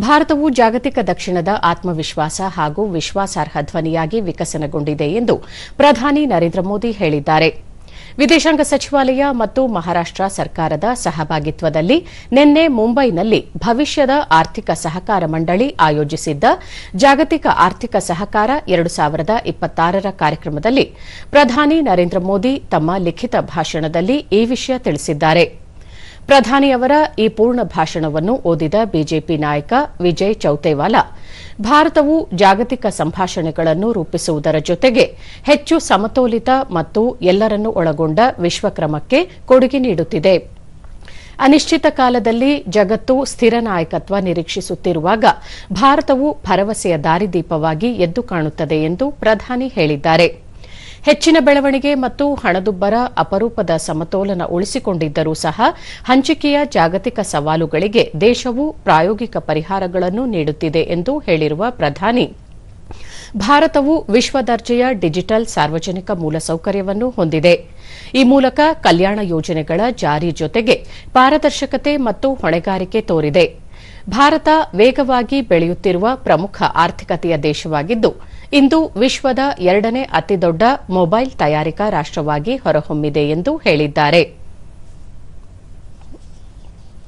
ಭಾರತವು ಜಾಗತಿಕ ದಕ್ಷಿಣದ ಆತ್ಮವಿಶ್ವಾಸ ಹಾಗೂ ವಿಶ್ವಾಸಾರ್ಹ ಧ್ವನಿಯಾಗಿ ವಿಕಸನಗೊಂಡಿದೆ ಎಂದು ಪ್ರಧಾನಿ ನರೇಂದ್ರ ಮೋದಿ ಹೇಳಿದ್ದಾರೆ. ವಿದೇಶಾಂಗ ಸಚಿವಾಲಯ ಮತ್ತು ಮಹಾರಾಷ್ಟ್ರ ಸರ್ಕಾರದ ಸಹಭಾಗಿತ್ವದಲ್ಲಿ ನಿನ್ನೆ ಮುಂಬೈನಲ್ಲಿ ಭವಿಷ್ಯದ ಆರ್ಥಿಕ ಸಹಕಾರ ಮಂಡಳಿ ಆಯೋಜಿಸಿದ್ದ ಜಾಗತಿಕ ಆರ್ಥಿಕ ಸಹಕಾರ 2026ರ ಕಾರ್ಯಕ್ರಮದಲ್ಲಿ ಪ್ರಧಾನಿ ನರೇಂದ್ರ ಮೋದಿ ತಮ್ಮ ಲಿಖಿತ ಭಾಷಣದಲ್ಲಿ ಈ ವಿಷಯ ತಿಳಿಸಿದ್ದಾರೆ. ಪ್ರಧಾನಿಯವರ ಈ ಪೂರ್ಣ ಭಾಷಣವನ್ನು ಓದಿದ ಬಿಜೆಪಿ ನಾಯಕ ವಿಜಯ್ ಚೌತೇವಾಲಾ, ಭಾರತವು ಜಾಗತಿಕ ಸಂಭಾಷಣೆಗಳನ್ನು ರೂಪಿಸುವುದರ ಜೊತೆಗೆ ಹೆಚ್ಚು ಸಮತೋಲಿತ ಮತ್ತು ಎಲ್ಲರನ್ನೂ ಒಳಗೊಂಡ ವಿಶ್ವಕ್ರಮಕ್ಕೆ ಕೊಡುಗೆ ನೀಡುತ್ತಿದೆ. ಅನಿಶ್ಚಿತ ಕಾಲದಲ್ಲಿ ಜಗತ್ತು ಸ್ಥಿರ ನಾಯಕತ್ವ ನಿರೀಕ್ಷಿಸುತ್ತಿರುವಾಗ ಭಾರತವು ಭರವಸೆಯ ದಾರಿದೀಪವಾಗಿ ಎದ್ದು ಕಾಣುತ್ತದೆ ಎಂದು ಪ್ರಧಾನಿ ಹೇಳಿದ್ದಾರೆ. ಹೆಚ್ಚಿನ ಬೆಳವಣಿಗೆ ಮತ್ತು ಹಣದುಬ್ಬರ ಅಪರೂಪದ ಸಮತೋಲನ ಉಳಿಸಿಕೊಂಡಿದ್ದರೂ ಸಹ ಹಂಚಿಕೆಯ ಜಾಗತಿಕ ಸವಾಲುಗಳಿಗೆ ದೇಶವು ಪ್ರಾಯೋಗಿಕ ಪರಿಹಾರಗಳನ್ನು ನೀಡುತ್ತಿದೆ ಎಂದು ಹೇಳಿರುವ ಪ್ರಧಾನಿ, ಭಾರತವು ವಿಶ್ವ ದರ್ಜೆಯ ಡಿಜಿಟಲ್ ಸಾರ್ವಜನಿಕ ಮೂಲಸೌಕರ್ಯವನ್ನು ಹೊಂದಿದೆ. ಈ ಮೂಲಕ ಕಲ್ಯಾಣ ಯೋಜನೆಗಳ ಜಾರಿ ಜೊತೆಗೆ ಪಾರದರ್ಶಕತೆ ಮತ್ತು ಹೊಣೆಗಾರಿಕೆ ತೋರಿದೆ. ಭಾರತ ವೇಗವಾಗಿ ಬೆಳೆಯುತ್ತಿರುವ ಪ್ರಮುಖ ಆರ್ಥಿಕತೆಯ ದೇಶವಾಗಿದ್ದು, ಇಂದು ವಿಶ್ವದ 2ನೇ ಅತಿದೊಡ್ಡ ಮೊಬೈಲ್ ತಯಾರಿಕಾ ರಾಷ್ಟವಾಗಿ ಹೊರಹೊಮ್ಮಿದೆ ಎಂದು ಹೇಳಿದ್ದಾರೆ.